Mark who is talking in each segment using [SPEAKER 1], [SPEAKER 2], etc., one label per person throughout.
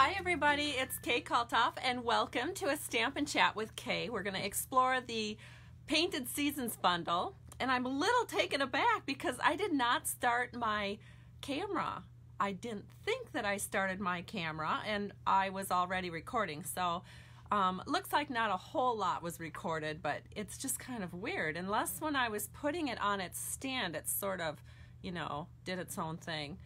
[SPEAKER 1] Hi everybody, it's Kay Kalthoff and welcome to a Stampin' Chat with Kay. We're going to explore the Painted Seasons bundle, and I'm a little taken aback because I did not start my camera. I didn't think that I started my camera and I was already recording, so looks like not a whole lot was recorded, but it's just kind of weird. Unless when I was putting it on its stand, it sort of, you know, did its own thing.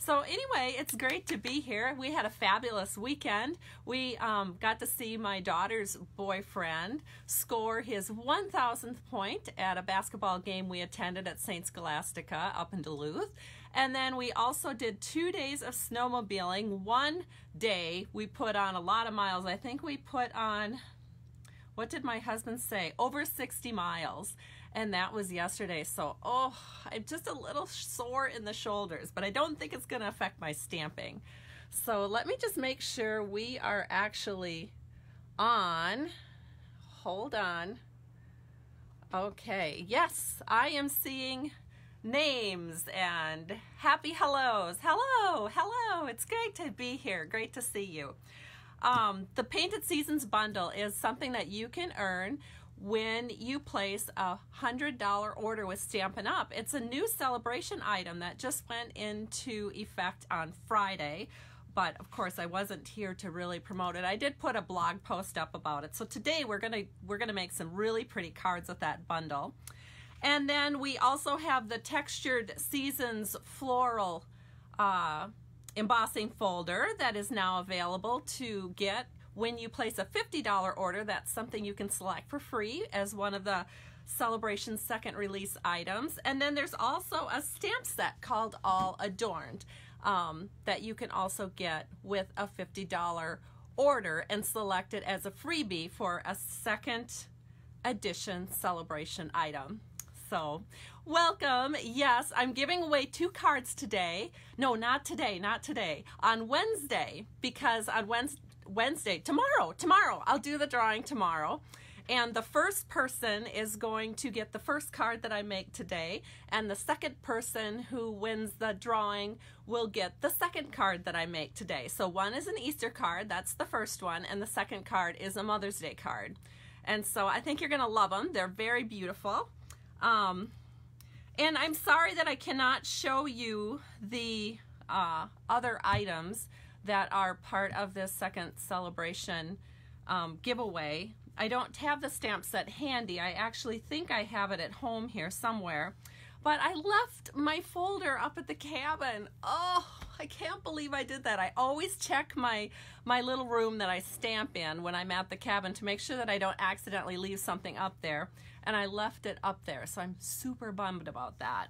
[SPEAKER 1] So anyway, it's great to be here. We had a fabulous weekend. We got to see my daughter's boyfriend score his 1,000th point at a basketball game we attended at St. Scholastica up in Duluth. And then we also did 2 days of snowmobiling. One day we put on a lot of miles. I think we put on, what did my husband say? Over 60 miles. And that was yesterday. So, I'm just a little sore in the shoulders, but I don't think it's going to affect my stamping. So let me just make sure we are actually on. Hold on. Okay. Yes, I am seeing names and happy hellos. Hello, hello. It's great to be here. Great to see you. The Painted Seasons bundle is something that you can earn when you place a $100 order with Stampin' Up. It's a new celebration item that just went into effect on Friday, but of course I wasn't here to really promote it. I did put a blog post up about it. So today we're gonna make some really pretty cards with that bundle. And then we also have the Textured Seasons floral embossing folder that is now available to get when you place a $50 order. That's something you can select for free as one of the Celebration second release items. And then there's also a stamp set called All Adorned that you can also get with a $50 order and select it as a freebie for a second edition celebration item. So, welcome. Yes, I'm giving away 2 cards today. No, not today, not today. On Wednesday, because on Wednesday, tomorrow, I'll do the drawing tomorrow. And the first person is going to get the first card that I make today, and the second person who wins the drawing will get the second card that I make today. So one is an Easter card, that's the first one, and the second card is a Mother's Day card. And so I think you're going to love them. They're very beautiful. And I'm sorry that I cannot show you the other items that are part of this second celebration giveaway. I don't have the stamp set handy. I actually think I have it at home here somewhere. But I left my folder up at the cabin. Oh, I can't believe I did that. I always check my little room that I stamp in when I'm at the cabin to make sure that I don't accidentally leave something up there. And I left it up there, so I'm super bummed about that.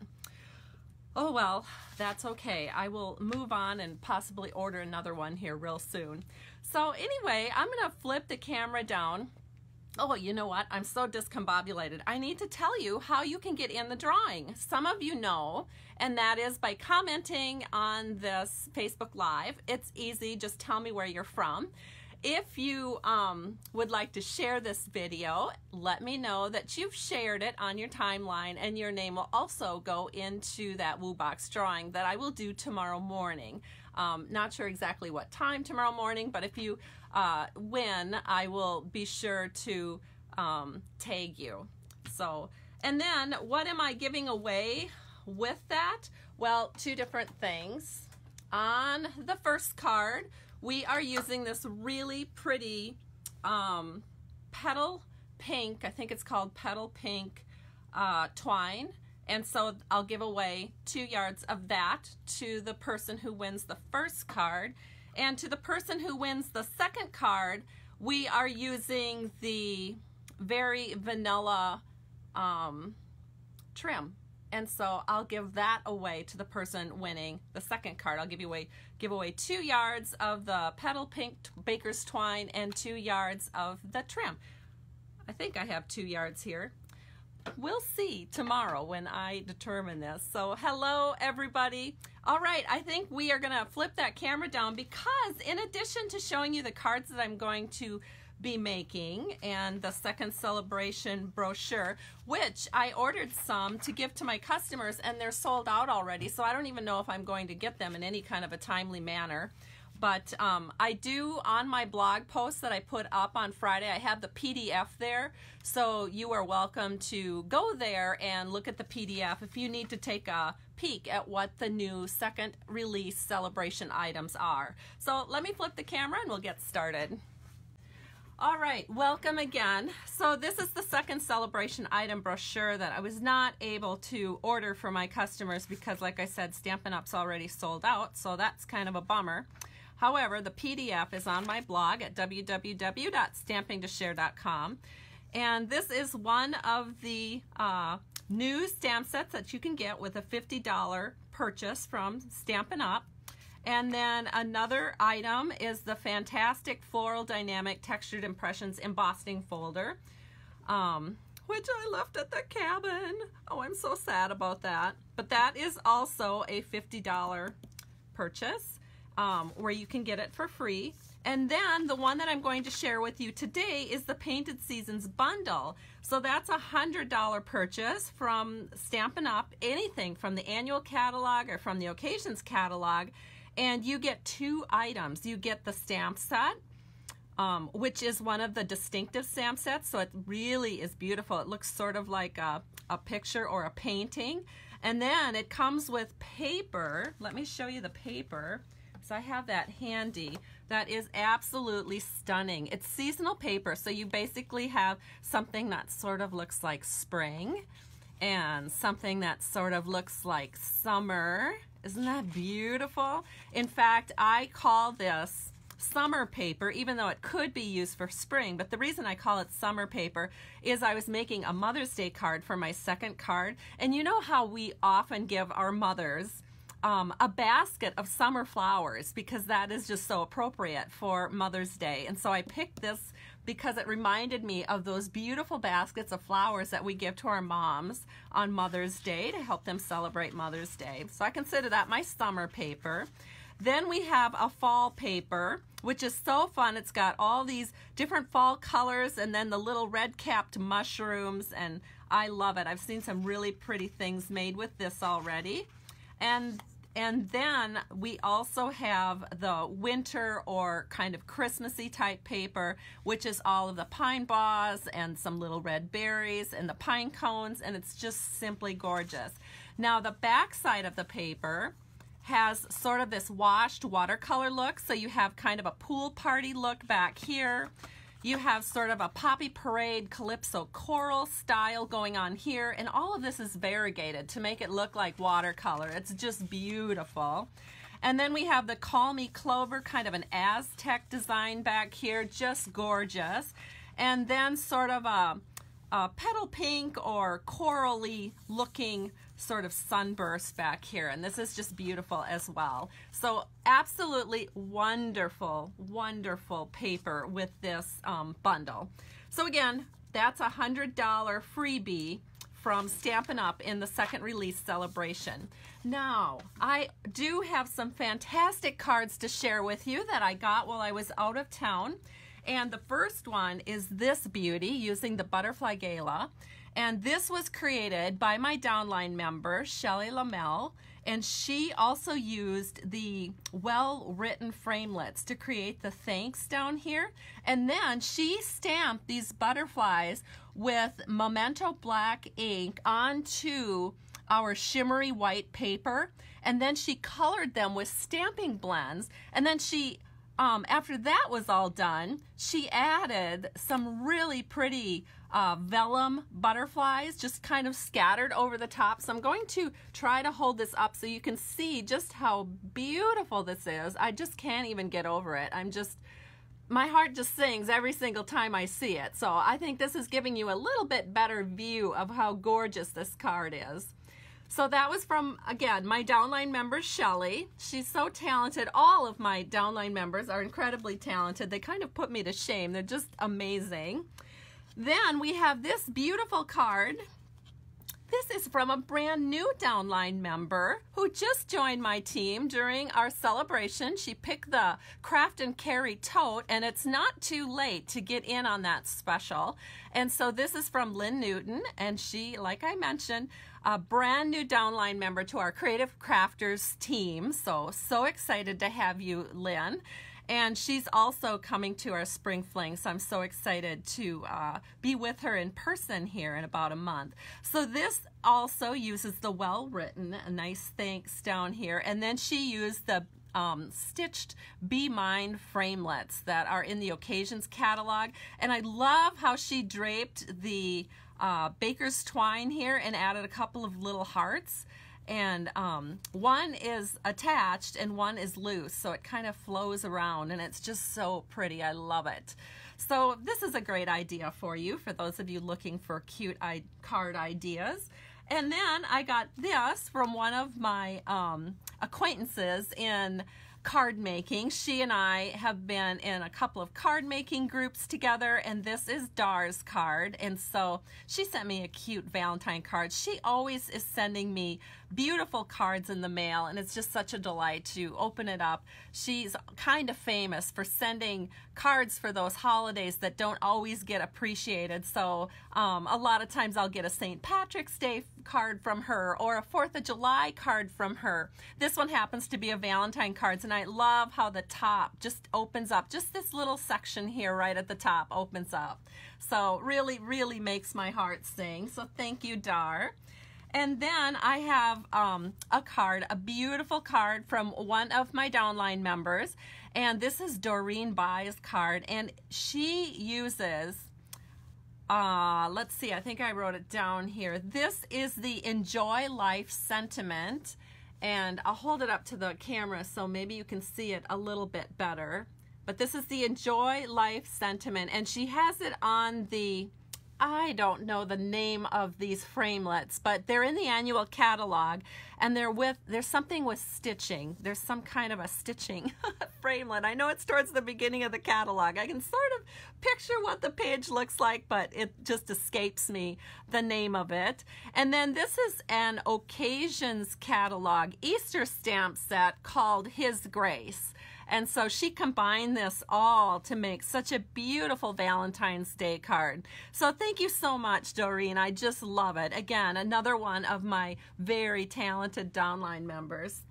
[SPEAKER 1] Oh well, that's okay. I will move on and possibly order another one here real soon. So anyway, I'm going to flip the camera down. Oh, you know what? I'm so discombobulated. I need to tell you how you can get in the drawing. Some of you know, and that is by commenting on this Facebook Live. It's easy. Just tell me where you're from. If you would like to share this video, let me know that you've shared it on your timeline, and your name will also go into that Woo Box drawing that I will do tomorrow morning. Not sure exactly what time tomorrow morning, but if you win, I will be sure to tag you. So, and then what am I giving away with that? Well, 2 different things. On the first card, we are using this really pretty petal pink, I think it's called petal pink twine. And so I'll give away 2 yards of that to the person who wins the first card. And to the person who wins the second card, we are using the very vanilla trim. And so I'll give that away to the person winning the second card. I'll give away 2 yards of the petal pink baker's twine and 2 yards of the trim. I think I have 2 yards here. We'll see tomorrow when I determine this. So hello everybody. All right, I think we are gonna flip that camera down because in addition to showing you the cards that I'm going to be making and the second celebration brochure, which I ordered some to give to my customers and they're sold out already, so I don't even know if I'm going to get them in any kind of a timely manner. But I do, on my blog post that I put up on Friday, I have the PDF there. So you are welcome to go there and look at the PDF if you need to take a peek at what the new second release celebration items are. So let me flip the camera and we'll get started. All right, welcome again. So this is the second celebration item brochure that I was not able to order for my customers because, like I said, Stampin' Up's already sold out, so that's kind of a bummer. However, the PDF is on my blog at www.stampingtoshare.com, and this is one of the new stamp sets that you can get with a $50 purchase from Stampin' Up. And then another item is the fantastic Floral Dynamic Textured Impressions embossing folder, which I left at the cabin. Oh, I'm so sad about that. But that is also a $50 purchase where you can get it for free. And then the one that I'm going to share with you today is the Painted Seasons Bundle. So that's a $100 purchase from Stampin' Up, anything from the annual catalog or from the occasions catalog. And you get two items. You get the stamp set, which is one of the distinctive stamp sets, so it really is beautiful. It looks sort of like a picture or a painting. And then it comes with paper. Let me show you the paper, because I have that handy. That is absolutely stunning. It's seasonal paper, so you basically have something that sort of looks like spring and something that sort of looks like summer. Isn't that beautiful? In fact, I call this summer paper, even though it could be used for spring. But the reason I call it summer paper is I was making a Mother's Day card for my second card. And you know how we often give our mothers a basket of summer flowers because that is just so appropriate for Mother's Day. And so I picked this because it reminded me of those beautiful baskets of flowers that we give to our moms on Mother's Day to help them celebrate Mother's Day. So I consider that my summer paper. Then we have a fall paper, which is so fun. It's got all these different fall colors and then the little red-capped mushrooms, and I love it. I've seen some really pretty things made with this already. And then we also have the winter or kind of Christmassy type paper, which is all of the pine boughs and some little red berries and the pine cones, and it's just simply gorgeous. Now the back side of the paper has sort of this washed watercolor look, so you have kind of a pool party look back here. You have sort of a Poppy Parade Calypso coral style going on here, and all of this is variegated to make it look like watercolor. It's just beautiful. And then we have the Call Me Clover, kind of an Aztec design back here, just gorgeous. And then sort of a petal pink or corally looking sort of sunburst back here, and this is just beautiful as well. So absolutely wonderful, wonderful paper with this bundle. So again, that's a $100 freebie from Stampin' Up in the second release celebration. Now, I do have some fantastic cards to share with you that I got while I was out of town. And the first one is this beauty using the Butterfly Gala. And this was created by my downline member, Shelly Lamel, and she also used the well-written framelits to create the thanks down here. And then she stamped these butterflies with Memento black ink onto our shimmery white paper, and then she colored them with stamping blends, and then she after that was all done, she added some really pretty vellum butterflies just kind of scattered over the top. So I'm going to try to hold this up so you can see just how beautiful this is. I just can't even get over it. My heart just sings every single time I see it. So I think this is giving you a little bit better view of how gorgeous this card is. So that was from, again, my downline member, Shelly. She's so talented. All of my downline members are incredibly talented. They kind of put me to shame. They're just amazing. Then we have this beautiful card. This is from a brand new downline member who just joined my team during our celebration. She picked the Craft and Carry tote, and it's not too late to get in on that special. And so this is from Lynn Newton, and she, like I mentioned, a brand new downline member to our Creative Crafters team. So excited to have you, Lynn. And she's also coming to our Spring Fling, so I'm so excited to be with her in person here in about a month. So this also uses the Well Written, a nice thanks down here, and then she used the stitched Be Mine framelets that are in the Occasions catalog, and I love how she draped the baker's twine here and added a couple of little hearts. And one is attached and one is loose, so it kind of flows around, and it's just so pretty. I love it. So this is a great idea for you, for those of you looking for cute card ideas. And then I got this from one of my acquaintances in card making. She and I have been in a couple of card making groups together, and this is Dar's card, and so she sent me a cute Valentine card. She always is sending me beautiful cards in the mail, and it's just such a delight to open it up. She's kind of famous for sending cards for those holidays that don't always get appreciated, so a lot of times I'll get a St. Patrick's Day card from her or a 4th of July card from her. This one happens to be a Valentine cards, and I love how the top just opens up. Just this little section here right at the top opens up. So really, really makes my heart sing. So thank you, Dar. And then I have a card, a beautiful card from one of my downline members, and this is Doreen Bai's card, and she uses, let's see, I think I wrote it down here. This is the Enjoy Life sentiment, and I'll hold it up to the camera so maybe you can see it a little bit better. But this is the Enjoy Life sentiment, and she has it on the, I don't know the name of these framelets, but they're in the annual catalog, and there's something with stitching. There's some kind of a stitching framelet. I know it's towards the beginning of the catalog. I can sort of picture what the page looks like, but it just escapes me the name of it. And then this is an Occasions catalog Easter stamp set called His Grace. And so she combined this all to make such a beautiful Valentine's Day card. So thank you so much, Doreen. I just love it. Again, another one of my very talented downline members.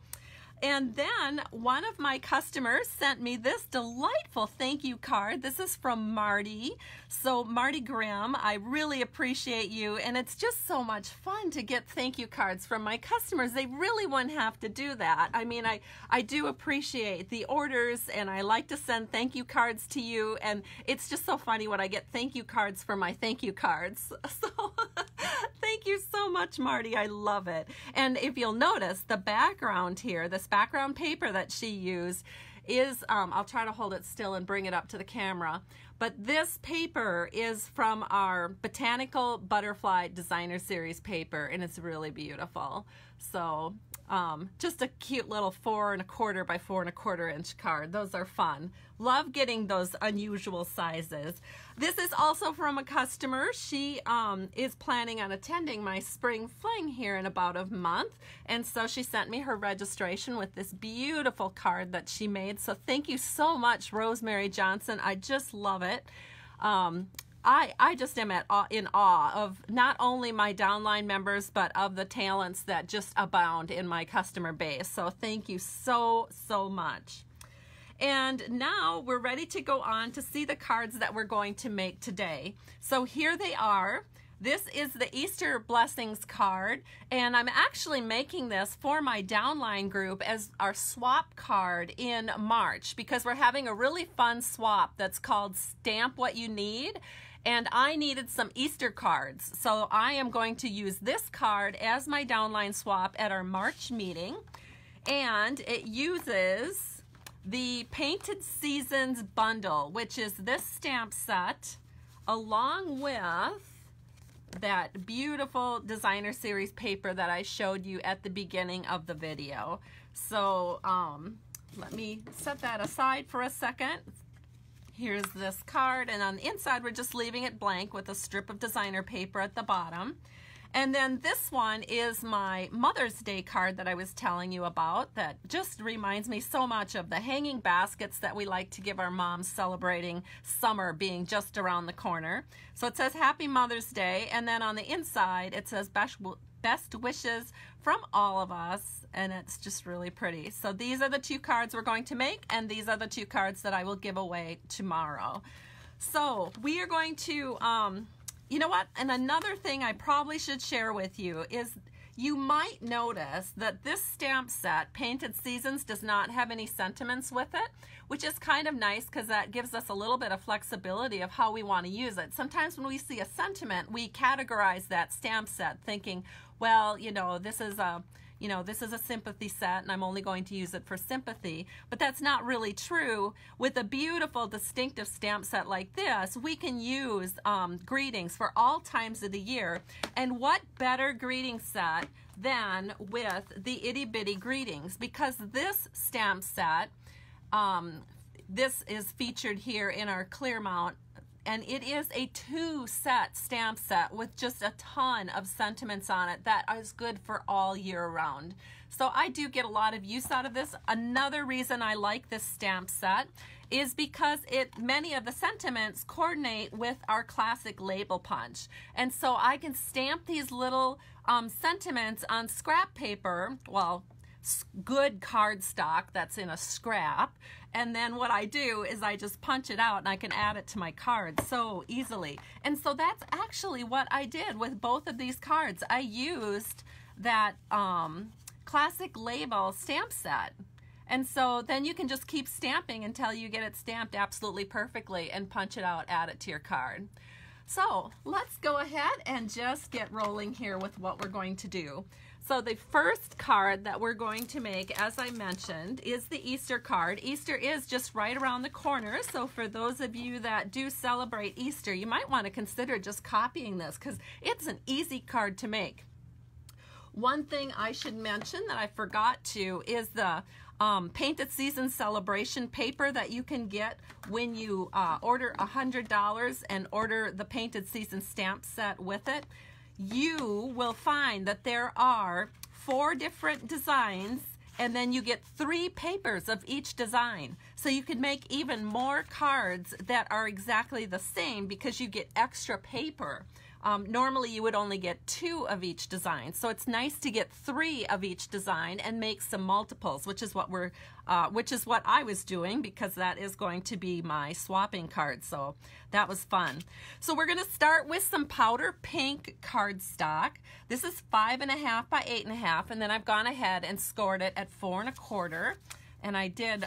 [SPEAKER 1] And then one of my customers sent me this delightful thank you card. This is from Marty. So Marty Grimm, I really appreciate you, and it's just so much fun to get thank you cards from my customers. They really wouldn't have to do that. I mean, I do appreciate the orders, and I like to send thank you cards to you, and it's just so funny when I get thank you cards for my thank you cards. So thank you so much, Marty. I love it. And if you'll notice, the background here, this background paper that she used is, I'll try to hold it still and bring it up to the camera, but this paper is from our Botanical Butterfly Designer Series paper, and it's really beautiful. So just a cute little 4 1/4 by 4 1/4 inch card. Those are fun. Love getting those unusual sizes. This is also from a customer. She is planning on attending my Spring Fling here in about a month, and so she sent me her registration with this beautiful card that she made. So thank you so much, Rosemary Johnson. I just love it. I just am in awe of not only my downline members, but of the talents that just abound in my customer base. So thank you so, so much. And now we're ready to go on to see the cards that we're going to make today. So here they are. This is the Easter Blessings card, and I'm actually making this for my downline group as our swap card in March, because we're having a really fun swap that's called Stamp What You Need, and I needed some Easter cards. So I am going to use this card as my downline swap at our March meeting, and it uses the Painted Seasons Bundle, which is this stamp set, along with that beautiful Designer Series paper that I showed you at the beginning of the video. So let me set that aside for a second. Here's this card, and on the inside we're just leaving it blank with a strip of designer paper at the bottom. And then this one is my Mother's Day card that I was telling you about that just reminds me so much of the hanging baskets that we like to give our moms celebrating summer being just around the corner. So it says Happy Mother's Day, and then on the inside it says best wishes from all of us, and it's just really pretty. So these are the 2 cards we're going to make, and these are the 2 cards that I will give away tomorrow. So we are going to, you know what, and another thing I probably should share with you is you might notice that this stamp set, Painted Seasons, does not have any sentiments with it, which is kind of nice because that gives us a little bit of flexibility of how we want to use it. Sometimes when we see a sentiment, we categorize that stamp set thinking, well, you know, this is a sympathy set and I'm only going to use it for sympathy. But that's not really true. With a beautiful, distinctive stamp set like this, we can use greetings for all times of the year. And what better greeting set than with the Itty Bitty Greetings? Because this stamp set, this is featured here in our Clearmount, and it is a 2-set stamp set with just a ton of sentiments on it that is good for all year round. So I do get a lot of use out of this. Another reason I like this stamp set is because many of the sentiments coordinate with our classic label punch. And so I can stamp these little sentiments on scrap paper, well, good cardstock that's in a scrap, and then what I do is I just punch it out and I can add it to my card so easily. And so that's actually what I did with both of these cards. I used that classic label stamp set, and so then you can just keep stamping until you get it stamped absolutely perfectly and punch it out, add it to your card. So let's go ahead and just get rolling here with what we're going to do. So the first card that we're going to make, as I mentioned, is the Easter card. Easter is just right around the corner, so for those of you that do celebrate Easter, you might want to consider just copying this because it's an easy card to make. One thing I should mention that I forgot to is the Painted Season Celebration paper that you can get when you order $100 and order the Painted Season stamp set with it. You will find that there are 4 different designs, and then you get 3 papers of each design. So you can make even more cards that are exactly the same because you get extra paper. Normally you would only get 2 of each design, so it's nice to get 3 of each design and make some multiples, which is what I was doing because that is going to be my swapping card. So that was fun. So we're going to start with some powder pink cardstock. This is 5.5 by 8.5, and then I've gone ahead and scored it at 4 1/4. And I did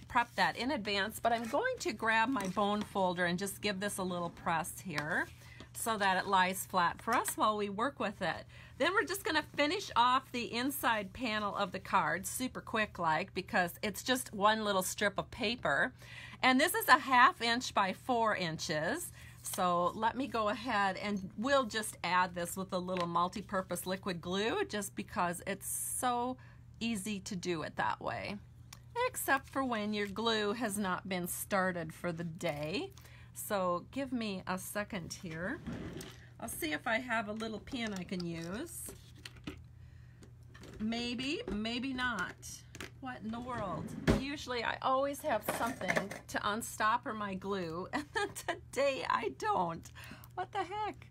[SPEAKER 1] prep that in advance, but I'm going to grab my bone folder and just give this a little press here, so that it lies flat for us while we work with it. Then we're just going to finish off the inside panel of the card super quick like, because it's just one little strip of paper. And this is a 1/2 inch by 4 inches. So let me go ahead and we'll just add this with a little multi-purpose liquid glue just because it's so easy to do it that way. Except for when your glue has not been started for the day. So give me a second here. I'll see if I have a little pin I can use. Maybe, maybe not. What in the world? Usually I always have something to unstopper my glue, and then today I don't. What the heck?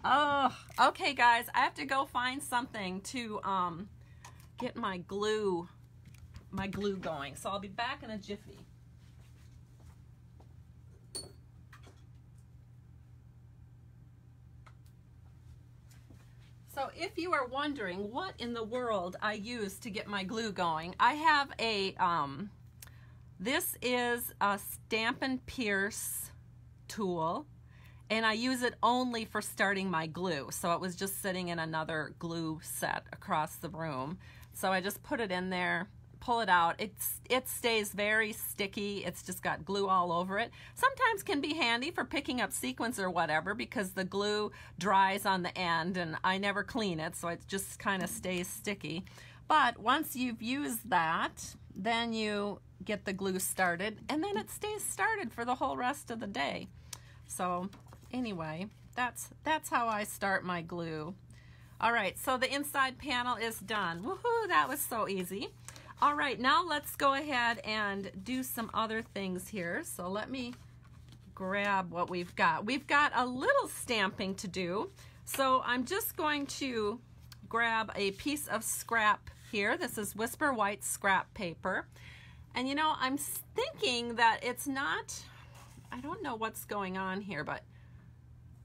[SPEAKER 1] Oh, okay guys, I have to go find something to get my glue going. So I'll be back in a jiffy. So if you are wondering what in the world I use to get my glue going, I have a, this is a Stampin' Pierce tool, and I use it only for starting my glue. So it was just sitting in another glue set across the room. So I just put it in there, pull it out. It stays very sticky. It's just got glue all over it. Sometimes can be handy for picking up sequins or whatever because the glue dries on the end and I never clean it, so it just kind of stays sticky. But once you've used that, then you get the glue started and then it stays started for the whole rest of the day. So anyway, that's how I start my glue. All right, so the inside panel is done. Woohoo, that was so easy. All right, now let's go ahead and do some other things here. So let me grab what we've got. We've got a little stamping to do. So I'm just going to grab a piece of scrap here. This is Whisper White scrap paper. And you know, I'm thinking that it's not, I don't know what's going on here, but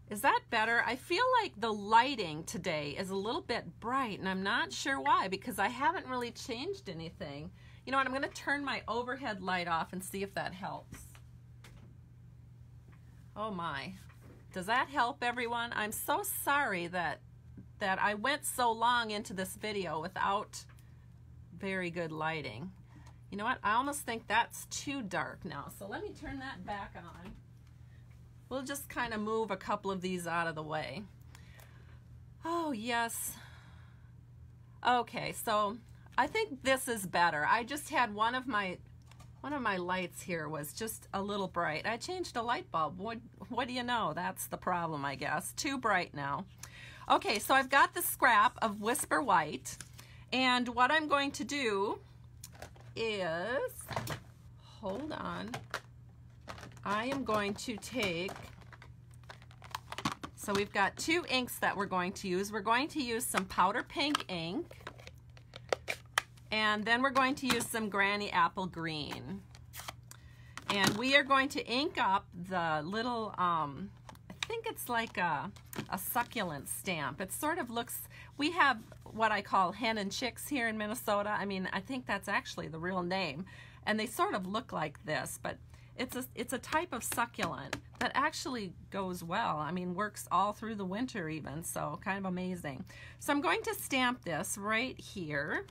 [SPEAKER 1] is that better? I feel like the lighting today is a little bit bright, and I'm not sure why, because I haven't really changed anything. You know what, I'm going to turn my overhead light off and see if that helps. Oh my. Does that help, everyone? I'm so sorry that I went so long into this video without very good lighting. You know what? I almost think that's too dark now. So let me turn that back on. We'll just kind of move a couple of these out of the way. Oh, yes. Okay, so I think this is better. I just had one of my lights here was just a little bright. I changed a light bulb. What do you know? That's the problem, I guess. Too bright now. Okay, so I've got the scrap of Whisper White, and what I'm going to do is, hold on, I am going to take, so we've got 2 inks that we're going to use. We're going to use some powder pink ink, and then we're going to use some Granny Apple Green. And we are going to ink up the little, I think it's like a succulent stamp. It sort of looks, we have what I call hen and chicks here in Minnesota. I mean, I think that's actually the real name. And they sort of look like this, but it's a type of succulent that actually goes well. I mean, works all through the winter even, so kind of amazing. So I'm going to stamp this right here.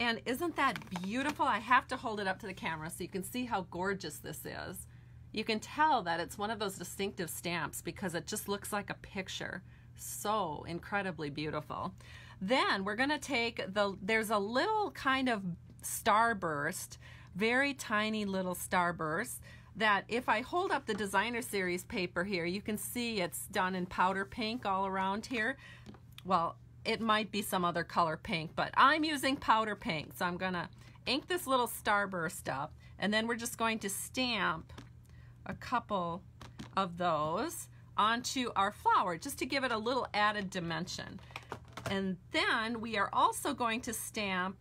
[SPEAKER 1] And isn't that beautiful? I have to hold it up to the camera so you can see how gorgeous this is. You can tell that it's one of those distinctive stamps because it just looks like a picture. So incredibly beautiful. Then we're going to take there's a little kind of starburst, very tiny little starburst, that if I hold up the Designer Series paper here, you can see it's done in powder pink all around here. Well, it might be some other color pink, but I'm using powder pink. So I'm going to ink this little starburst up, and then we're just going to stamp a couple of those onto our flower just to give it a little added dimension. And then we are also going to stamp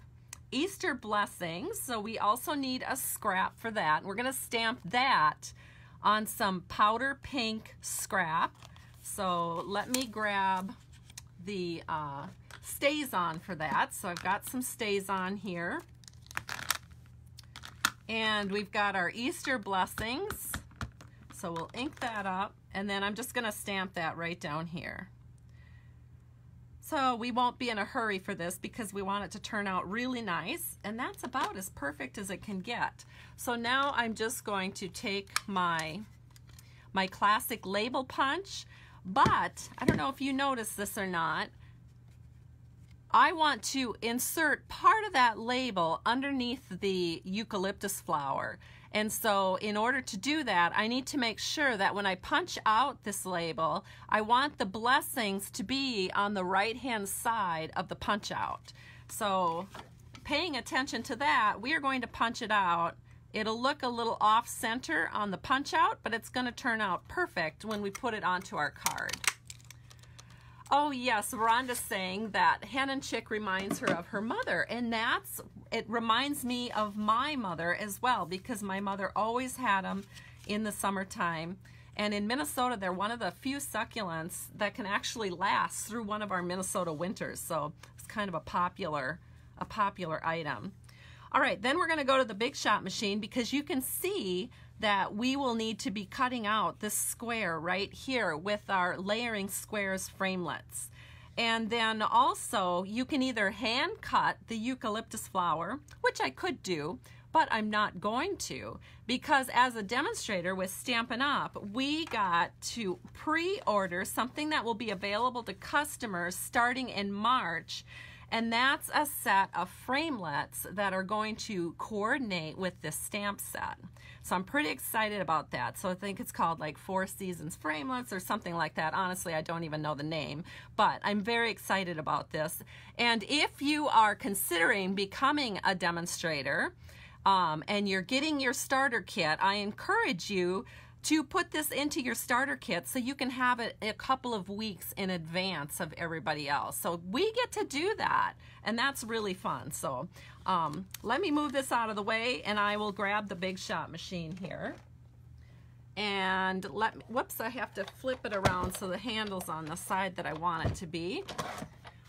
[SPEAKER 1] Easter Blessings. So we also need a scrap for that. We're going to stamp that on some powder pink scrap. So let me grab the Stays-On for that. So I've got some Stays-On here. And we've got our Easter Blessings. So we'll ink that up, and then I'm just going to stamp that right down here. So we won't be in a hurry for this because we want it to turn out really nice, and that's about as perfect as it can get. So now I'm just going to take my classic label punch, but I don't know if you noticed this or not, I want to insert part of that label underneath the eucalyptus flower. And so in order to do that, I need to make sure that when I punch out this label, I want the blessings to be on the right-hand side of the punch out. So paying attention to that, we are going to punch it out. It'll look a little off-center on the punch out, but it's going to turn out perfect when we put it onto our card. Oh yes, Rhonda's saying that Hen and Chick reminds her of her mother, and it reminds me of my mother as well, because my mother always had them in the summertime. And in Minnesota, they're one of the few succulents that can actually last through one of our Minnesota winters. So it's kind of a popular item. All right, then we're going to go to the Big Shot machine, because you can see that we will need to be cutting out this square right here with our layering squares framelets. And then also you can either hand cut the eucalyptus flower, which I could do, but I'm not going to, because as a demonstrator with Stampin' Up, we got to pre-order something that will be available to customers starting in March. And that's a set of framelets that are going to coordinate with this stamp set. So I'm pretty excited about that. So I think it's called like 4 Seasons Framelets or something like that. Honestly, I don't even know the name, but I'm very excited about this. And if you are considering becoming a demonstrator and you're getting your starter kit, I encourage you to put this into your starter kit so you can have it a couple of weeks in advance of everybody else. So we get to do that, and that's really fun. So let me move this out of the way, and I will grab the Big Shot machine here. And whoops, I have to flip it around so the handle's on the side that I want it to be.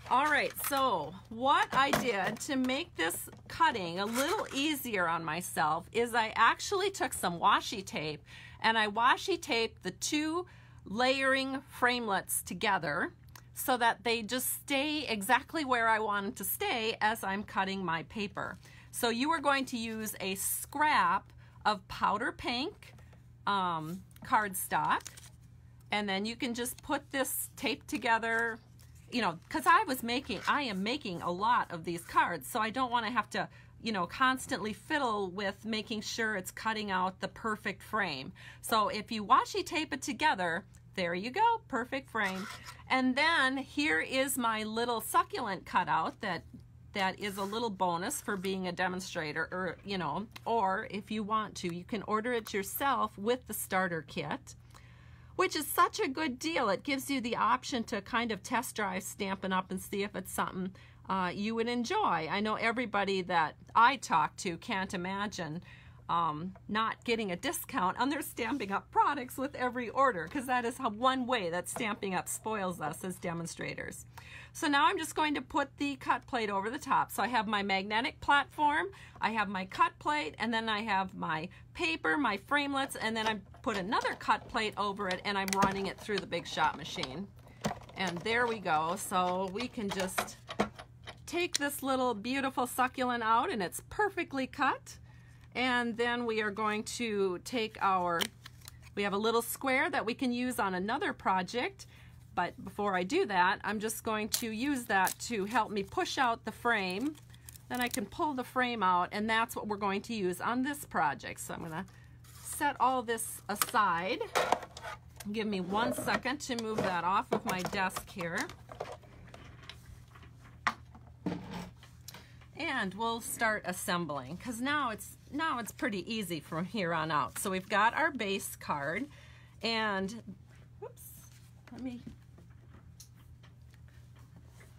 [SPEAKER 1] All right, so what I did to make this cutting a little easier on myself is I actually took some washi tape and I washi taped the two layering framelets together so that they just stay exactly where I want them to stay as I'm cutting my paper. So you are going to use a scrap of powder pink cardstock, and then you can just put this tape together, you know, because I am making a lot of these cards, so I don't want to have to, you know, constantly fiddle with making sure it's cutting out the perfect frame. So if you washi tape it together, there you go, perfect frame. And then here is my little succulent cutout that is a little bonus for being a demonstrator, or, you know, or if you want to, you can order it yourself with the starter kit, which is such a good deal. It gives you the option to kind of test drive Stampin' Up! And see if it's something you would enjoy. I know everybody that I talk to can't imagine not getting a discount on their Stampin' Up! Products with every order, because that is one way that Stampin' Up! Spoils us as demonstrators. So now I'm just going to put the cut plate over the top. So I have my magnetic platform, I have my cut plate, and then I have my paper, my framelets, and then I put another cut plate over it, and I'm running it through the Big Shot machine. And there we go. So we can just take this little beautiful succulent out, and it's perfectly cut. And then we are going to take we have a little square that we can use on another project. But before I do that, I'm just going to use that to help me push out the frame. Then I can pull the frame out, and that's what we're going to use on this project. So I'm going to set all this aside. Give me 1 second to move that off of my desk here. And we'll start assembling, because now it's pretty easy from here on out. So we've got our base card, and whoops,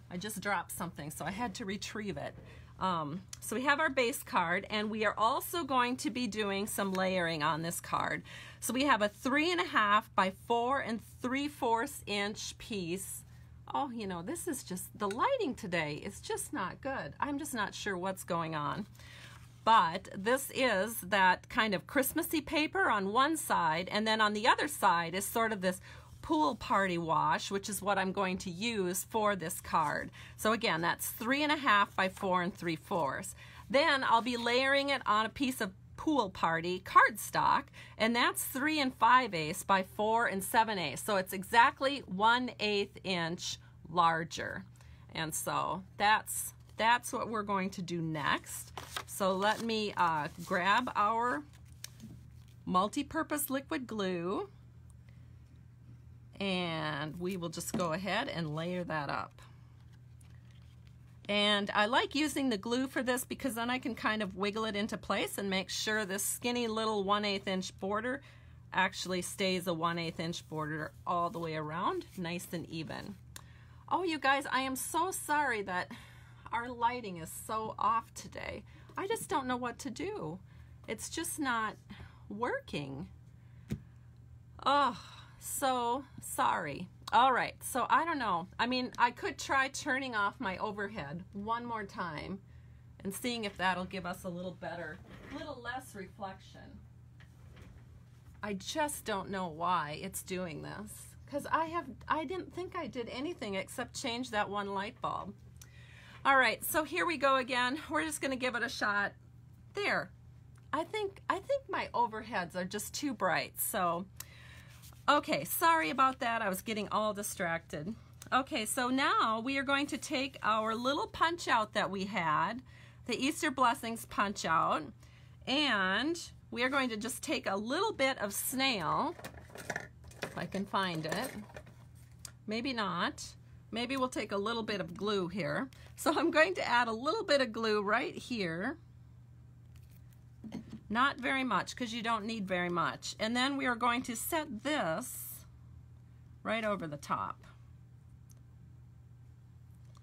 [SPEAKER 1] I just dropped something, so I had to retrieve it. So we have our base card, and we are also going to be doing some layering on this card. So we have a 3.5 by 4 3/4 inch piece. Oh, you know, this is just, the lighting today is just not good. I'm just not sure what's going on. But this is that kind of Christmassy paper on one side, and then on the other side is sort of this pool party wash, which is what I'm going to use for this card. So again, that's 3.5 by 4 3/4. Then I'll be layering it on a piece of pool party cardstock, and that's 3 5/8 by 4 7/8. So it's exactly 1/8 inch larger. And so that's what we're going to do next. So let me grab our multi-purpose liquid glue, and we will just go ahead and layer that up. And I like using the glue for this because then I can kind of wiggle it into place and make sure this skinny little 1/8 inch border actually stays a 1/8 inch border all the way around, nice and even. Oh, you guys, I am so sorry that our lighting is so off today. I just don't know what to do. It's just not working. Oh, so sorry. All right, so I don't know. I mean, I could try turning off my overhead one more time and seeing if that'll give us a little less reflection. I just don't know why it's doing this, because I didn't think I did anything except change that one light bulb. All right, so here we go again. We're just gonna give it a shot. There. I think my overheads are just too bright, so okay, sorry about that. I was getting all distracted. Okay, so now we are going to take our little punch out that we had, the Easter Blessings punch out, and we are going to just take a little bit of snail, if I can find it. Maybe not. Maybe we'll take a little bit of glue here. So I'm going to add a little bit of glue right here. Not very much, because you don't need very much. And then we are going to set this right over the top.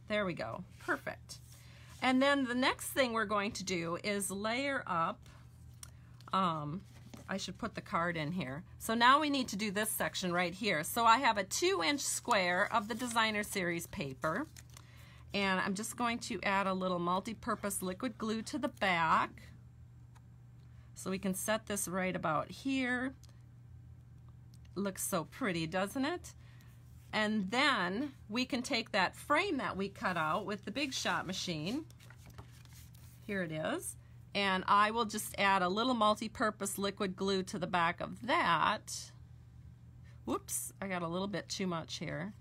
[SPEAKER 1] There we go. Perfect. And then the next thing we're going to do is layer up, I should put the card in here. So now we need to do this section right here. So I have a 2-inch square of the Designer Series paper, and I'm just going to add a little multi-purpose liquid glue to the back. So we can set this right about here. Looks so pretty, doesn't it? And then we can take that frame that we cut out with the Big Shot machine. Here it is. And I will just add a little multi-purpose liquid glue to the back of that. Whoops, I got a little bit too much here.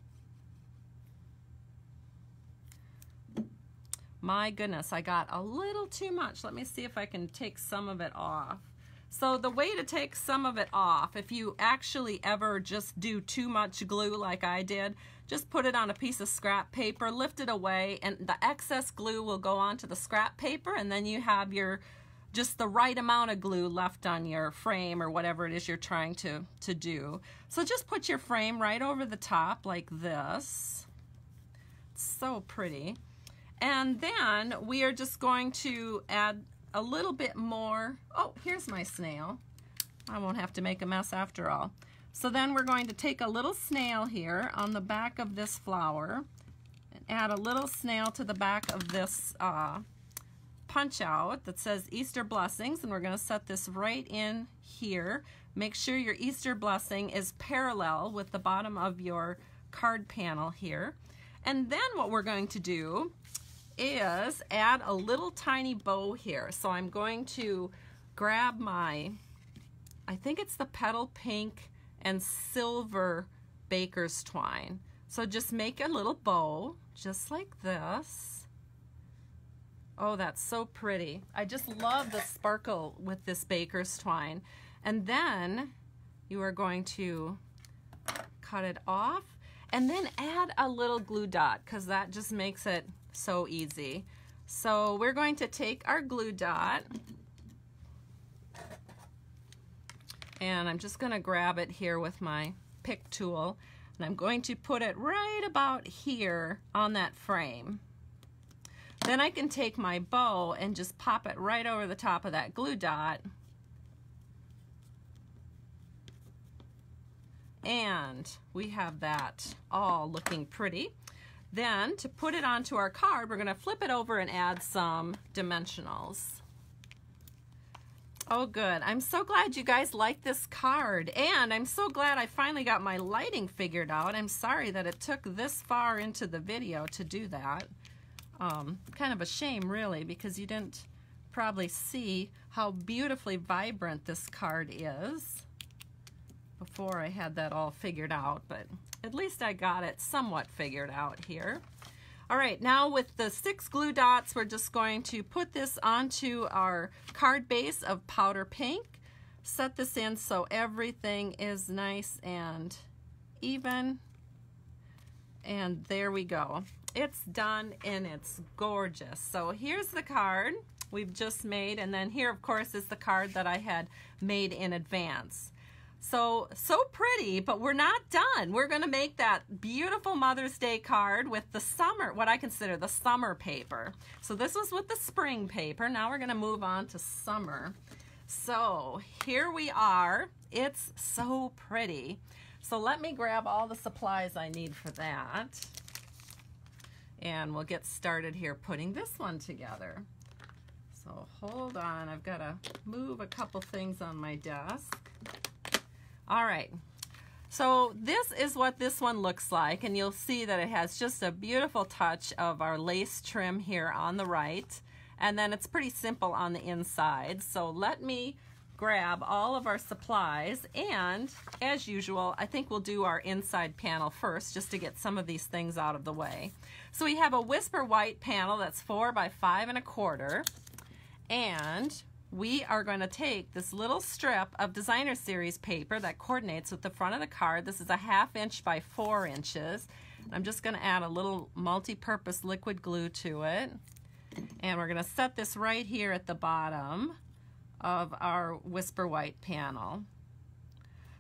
[SPEAKER 1] My goodness, I got a little too much. Let me see if I can take some of it off. So the way to take some of it off, if you actually ever just do too much glue like I did, just put it on a piece of scrap paper, lift it away, and the excess glue will go onto the scrap paper, and then you have your just the right amount of glue left on your frame or whatever it is you're trying to do. So just put your frame right over the top like this. It's so pretty. And then we are just going to add a little bit more. Oh, here's my snail. I won't have to make a mess after all. So then we're going to take a little snail here on the back of this flower and add a little snail to the back of this punch out that says Easter Blessings, and we're going to set this right in here. Make sure your Easter blessing is parallel with the bottom of your card panel here. And then what we're going to do is add a little tiny bow here. So I'm going to grab my, I think it's the petal pink and silver baker's twine. So just make a little bow just like this. Oh, that's so pretty. I just love the sparkle with this baker's twine. And then you are going to cut it off and then add a little glue dot, because that just makes it so easy. So we're going to take our glue dot, and I'm just going to grab it here with my pick tool, and I'm going to put it right about here on that frame. Then I can take my bow and just pop it right over the top of that glue dot, and we have that all looking pretty. Then to put it onto our card, we're going to flip it over and add some dimensionals. Oh good, I'm so glad you guys like this card, and I'm so glad I finally got my lighting figured out. I'm sorry that it took this far into the video to do that. Kind of a shame really, because you didn't probably see how beautifully vibrant this card is before I had that all figured out, but at least I got it somewhat figured out here. All right, now with the 6 glue dots, we're just going to put this onto our card base of powder pink. Set this in so everything is nice and even. And there we go. It's done and it's gorgeous. So here's the card we've just made, and then here of course is the card that I had made in advance. So pretty, but we're not done. We're going to make that beautiful Mother's Day card with the summer, what I consider the summer paper. So this was with the spring paper. Now we're going to move on to summer. So here we are. It's so pretty. So let me grab all the supplies I need for that. And we'll get started here putting this one together. So hold on, I've got to move a couple things on my desk. All right, so this is what this one looks like, and you'll see that it has just a beautiful touch of our lace trim here on the right, and then it's pretty simple on the inside. So let me grab all of our supplies, and as usual, I think we'll do our inside panel first just to get some of these things out of the way. So we have a Whisper White panel that's 4 by 5 1/4, and we are going to take this little strip of Designer Series paper that coordinates with the front of the card. This is a 1/2 inch by 4 inches. I'm just going to add a little multi-purpose liquid glue to it. And we're going to set this right here at the bottom of our Whisper White panel.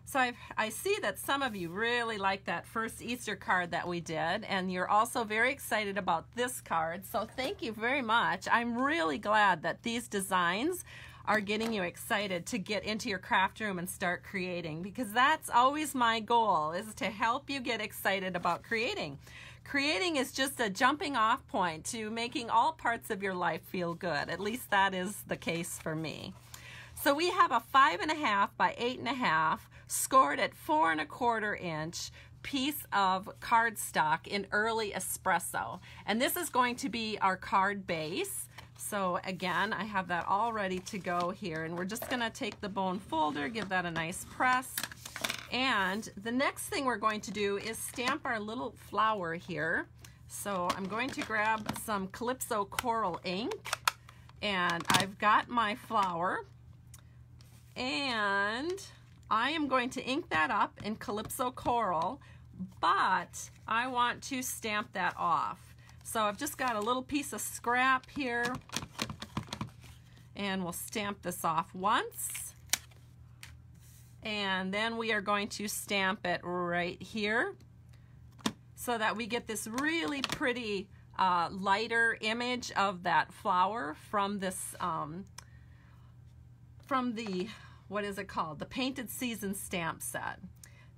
[SPEAKER 1] So I see that some of you really like that first Easter card that we did, and you're also very excited about this card. So thank you very much. I'm really glad that these designs are getting you excited to get into your craft room and start creating, because that's always my goal, is to help you get excited about creating. Creating is just a jumping off point to making all parts of your life feel good. At least that is the case for me. So we have a 5.5 by 8.5 scored at 4 1/4 inch piece of cardstock in early espresso. And this is going to be our card base. So again, I have that all ready to go here, and we're just gonna take the bone folder, give that a nice press. And the next thing we're going to do is stamp our little flower here. So I'm going to grab some Calypso Coral ink, and I've got my flower, and I am going to ink that up in Calypso Coral, but I want to stamp that off. So I've just got a little piece of scrap here, and we'll stamp this off once. And then we are going to stamp it right here so that we get this really pretty lighter image of that flower from this, from the, what is it called? The Painted Season stamp set.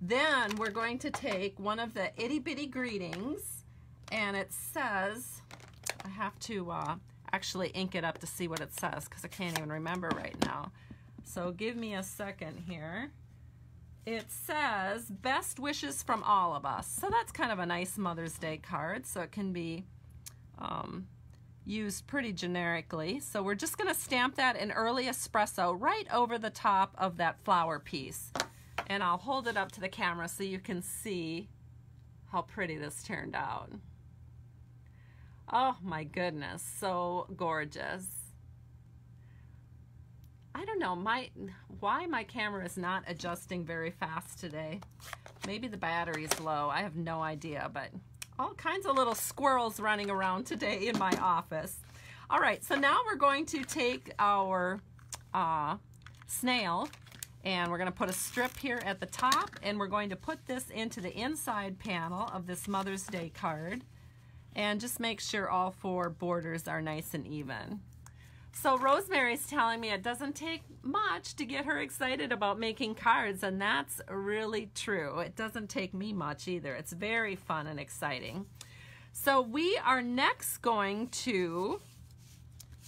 [SPEAKER 1] Then we're going to take one of the Itty Bitty Greetings, and it says, I have to actually ink it up to see what it says because I can't even remember right now. So give me a second here. It says, best wishes from all of us. So that's kind of a nice Mother's Day card, so it can be used pretty generically. So we're just gonna stamp that in early espresso right over the top of that flower piece. And I'll hold it up to the camera so you can see how pretty this turned out. Oh my goodness, so gorgeous. I don't know why my camera is not adjusting very fast today. Maybe the battery's low. I have no idea, but all kinds of little squirrels running around today in my office. All right, so now we're going to take our snail, and we're going to put a strip here at the top, and we're going to put this into the inside panel of this Mother's Day card, and just make sure all 4 borders are nice and even. So Rosemary's telling me it doesn't take much to get her excited about making cards, and that's really true. It doesn't take me much either. It's very fun and exciting. So we are next going to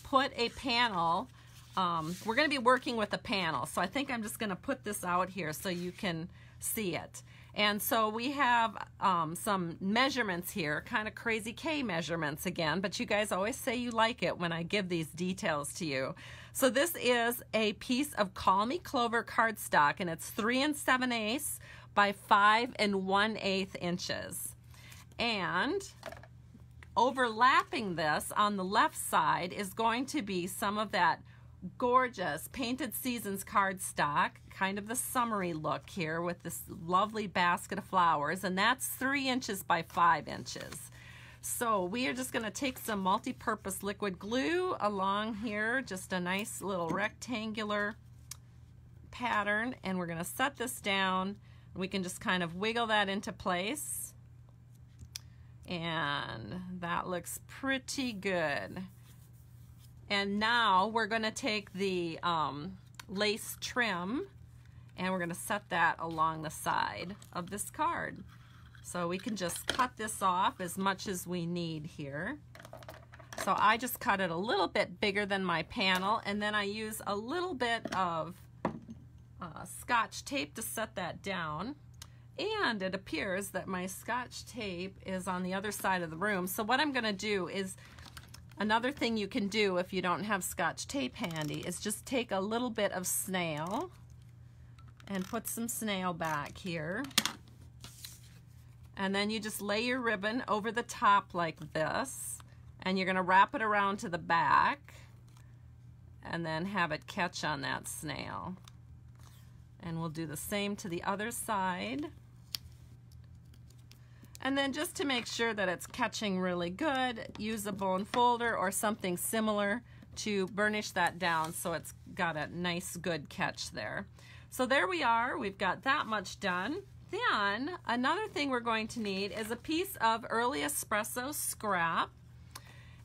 [SPEAKER 1] put a panel. We're going to be working with a panel, so I think I'm just going to put this out here so you can see it. And so we have some measurements here, kind of crazy K measurements again, but you guys always say you like it when I give these details to you. So this is a piece of Call Me Clover cardstock, and it's 3 7/8 by 5 1/8 inches. And overlapping this on the left side is going to be some of that gorgeous Painted Seasons cardstock, kind of the summery look here with this lovely basket of flowers, and that's 3 inches by 5 inches. So we are just going to take some multi-purpose liquid glue along here, just a nice little rectangular pattern, and we're going to set this down. We can just kind of wiggle that into place, and that looks pretty good. And now we're going to take the lace trim, and we're going to set that along the side of this card. So we can just cut this off as much as we need here. So I just cut it a little bit bigger than my panel, and then I use a little bit of Scotch tape to set that down. And it appears that my Scotch tape is on the other side of the room. So what I'm going to do is, another thing you can do if you don't have Scotch tape handy is just take a little bit of snail and put some snail back here. And then you just lay your ribbon over the top like this, and you're going to wrap it around to the back and then have it catch on that snail. And we'll do the same to the other side. And then just to make sure that it's catching really good, use a bone folder or something similar to burnish that down so it's got a nice good catch there. So there we are, we've got that much done. Then another thing we're going to need is a piece of early espresso scrap,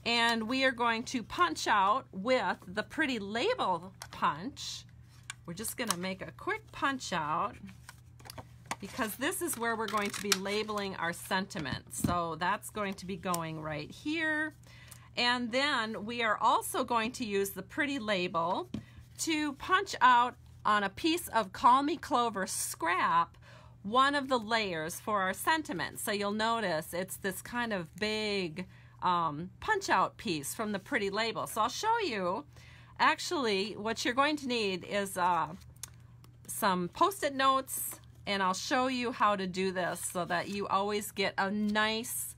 [SPEAKER 1] and we are going to punch out with the Pretty Label punch. We're just going to make a quick punch out because this is where we're going to be labeling our sentiment. So that's going to be going right here. And then we are also going to use the Pretty Label to punch out on a piece of Call Me Clover scrap one of the layers for our sentiment. So you'll notice it's this kind of big punch out piece from the Pretty Label. So I'll show you. Actually, what you're going to need is some Post-it notes, and I'll show you how to do this so that you always get a nice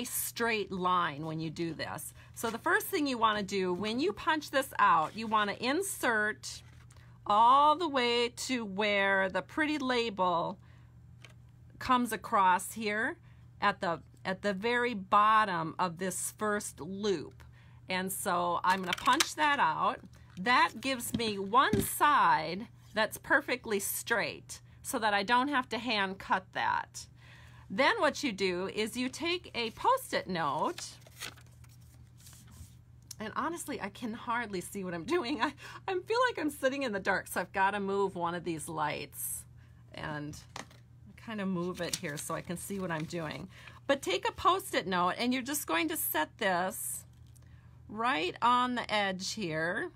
[SPEAKER 1] straight line when you do this. So the first thing you want to do when you punch this out, you want to insert all the way to where the Pretty Label comes across here at the very bottom of this first loop. And so I'm going to punch that out. That gives me one side that's perfectly straight so that I don't have to hand cut that. Then what you do is you take a Post-it note, and honestly I can hardly see what I'm doing. I feel like I'm sitting in the dark, so I've got to move one of these lights and kind of move it here so I can see what I'm doing. But take a Post-it note and you're just going to set this right on the edge here,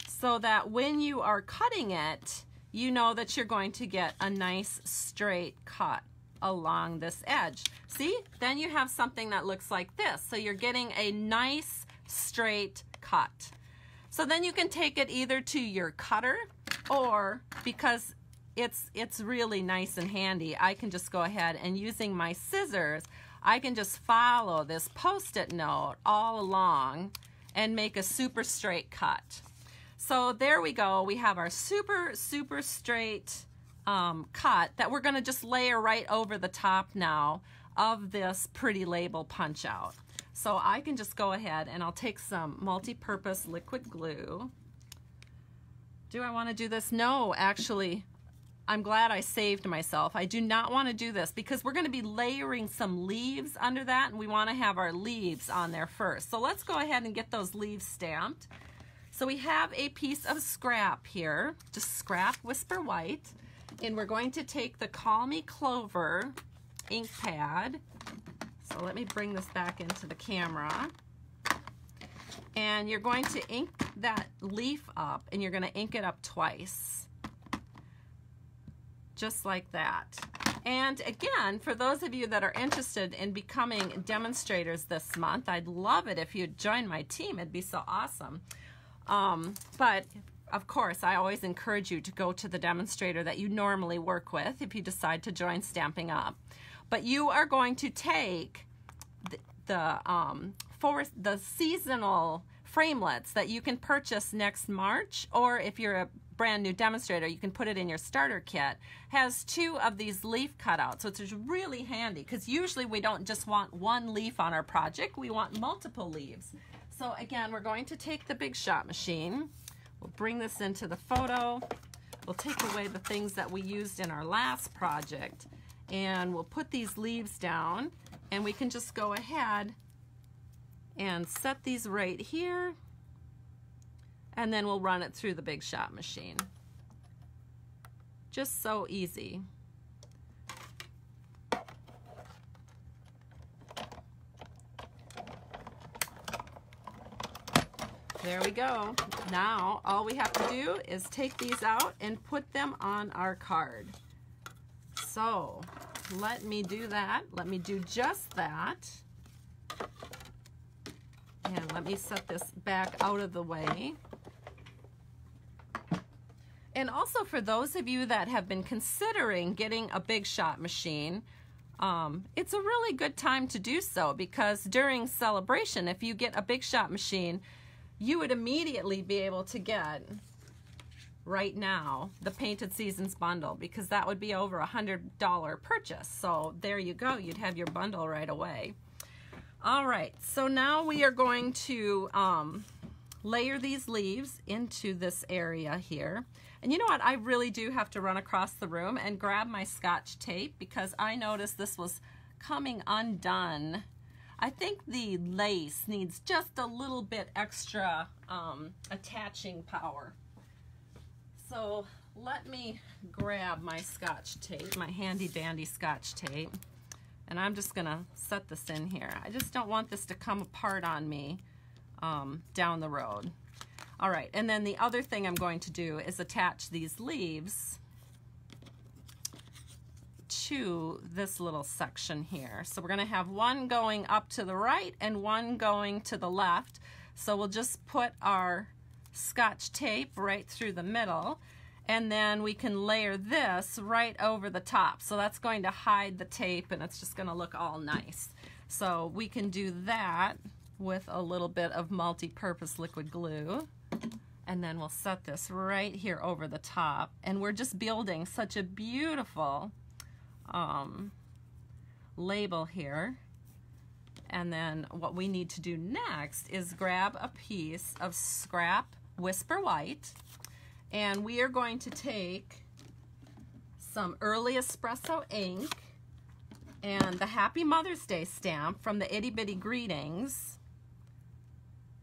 [SPEAKER 1] so that when you are cutting it, you know that you're going to get a nice straight cut along this edge. See? Then you have something that looks like this. So you're getting a nice straight cut. So then you can take it either to your cutter, or because it's really nice and handy, I can just go ahead and using my scissors, I can just follow this Post-it note all along and make a super straight cut. So there we go. We have our super straight cut that we're going to just layer right over the top now of this Pretty Label punch out. So I can just go ahead and I'll take some multi-purpose liquid glue. Do I want to do this? No, actually, I'm glad I saved myself. I do not want to do this because we're going to be layering some leaves under that, and we want to have our leaves on there first. So let's go ahead and get those leaves stamped. So we have a piece of scrap here, just scrap Whisper White, and we're going to take the Call Me Clover ink pad. So let me bring this back into the camera. And you're going to ink that leaf up, and you're going to ink it up twice. Just like that. And again, for those of you that are interested in becoming demonstrators this month, I'd love it if you'd join my team. It'd be so awesome. But of course, I always encourage you to go to the demonstrator that you normally work with if you decide to join Stampin' Up. But you are going to take the seasonal framelits that you can purchase next March, or if you're a brand new demonstrator, you can put it in your starter kit. Has 2 of these leaf cutouts, so it's really handy because usually we don't just want one leaf on our project, we want multiple leaves. So again, we're going to take the Big Shot machine, we'll bring this into the photo, we'll take away the things that we used in our last project, and we'll put these leaves down, and we can just go ahead and set these right here, and then we'll run it through the Big Shot machine. Just so easy. There we go. Now all we have to do is take these out and put them on our card. So let me do that. Let me do just that. And let me set this back out of the way. And also for those of you that have been considering getting a Big Shot machine, it's a really good time to do so, because during celebration, if you get a Big Shot machine, you would immediately be able to get right now, the Painted Seasons bundle, because that would be over $100 purchase. So there you go, you'd have your bundle right away. All right, so now we are going to layer these leaves into this area here. And you know what, I really do have to run across the room and grab my Scotch tape because I noticed this was coming undone. I think the lace needs just a little bit extra attaching power. So let me grab my Scotch tape, my handy dandy Scotch tape, and I'm just gonna set this in here. I just don't want this to come apart on me down the road. All right, and then the other thing I'm going to do is attach these leaves to this little section here. So we're going to have one going up to the right and one going to the left. So we'll just put our Scotch tape right through the middle, and then we can layer this right over the top. So that's going to hide the tape and it's just going to look all nice. So we can do that with a little bit of multi-purpose liquid glue. And then we'll set this right here over the top. And we're just building such a beautiful label here. And then what we need to do next is grab a piece of scrap Whisper White, and we are going to take some early espresso ink and the Happy Mother's Day stamp from the Itty Bitty Greetings,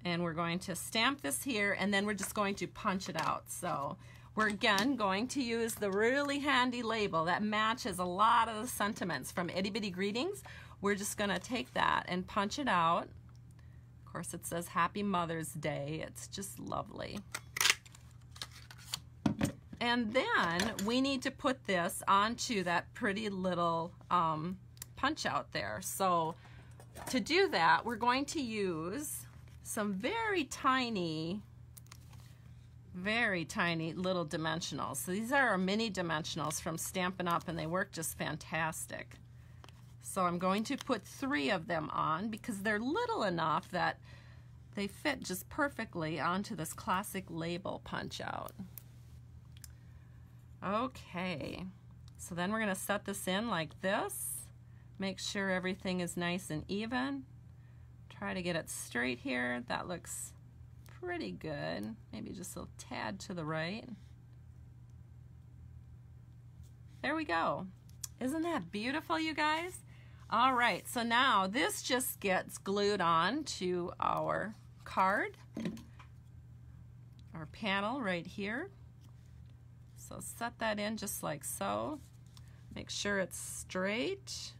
[SPEAKER 1] and we're going to stamp this here, and then we're just going to punch it out. So we're again going to use the really handy label that matches a lot of the sentiments from Itty Bitty Greetings. We're just going to take that and punch it out. Of course, it says Happy Mother's Day. It's just lovely. And then we need to put this onto that pretty little punch out there. So to do that, we're going to use some very tiny little dimensionals. So these are our mini dimensionals from Stampin' Up, and they work just fantastic. So I'm going to put 3 of them on because they're little enough that they fit just perfectly onto this classic label punch out. Okay, so then we're going to set this in like this. Make sure everything is nice and even. Try to get it straight here. That looks pretty good. Maybe just a tad to the right. There we go. Isn't that beautiful, you guys? All right, so now this just gets glued on to our card, our panel right here. So set that in just like so. Make sure it's straight.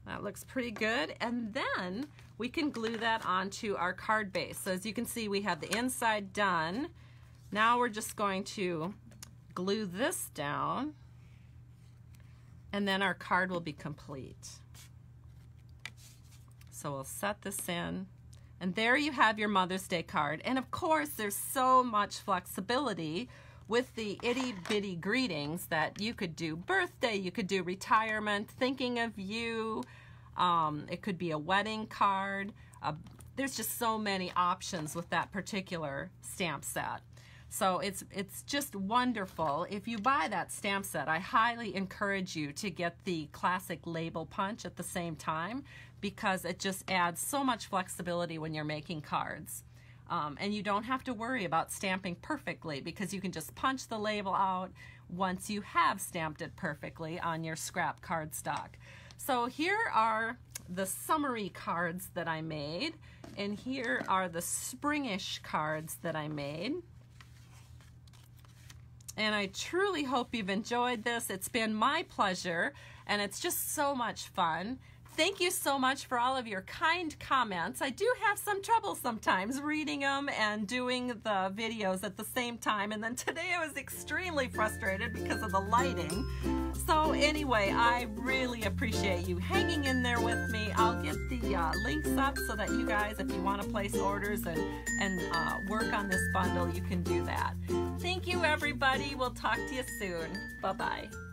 [SPEAKER 1] That looks pretty good. And then we can glue that onto our card base. So as you can see, we have the inside done. Now we're just going to glue this down, and then our card will be complete. So we'll set this in, and there you have your Mother's Day card. And of course, there's so much flexibility with the Itty Bitty Greetings that you could do birthday, you could do retirement, thinking of you, it could be a wedding card. There's just so many options with that particular stamp set. So it's just wonderful. If you buy that stamp set, I highly encourage you to get the classic label punch at the same time, because it just adds so much flexibility when you're making cards. And you don't have to worry about stamping perfectly, because you can just punch the label out once you have stamped it perfectly on your scrap cardstock. So here are the summery cards that I made, and here are the springish cards that I made. And I truly hope you've enjoyed this. It's been my pleasure, and it's just so much fun. Thank you so much for all of your kind comments. I do have some trouble sometimes reading them and doing the videos at the same time. And then today I was extremely frustrated because of the lighting. So anyway, I really appreciate you hanging in there with me. I'll get the links up so that you guys, if you want to place orders and work on this bundle, you can do that. Thank you, everybody. We'll talk to you soon. Bye-bye.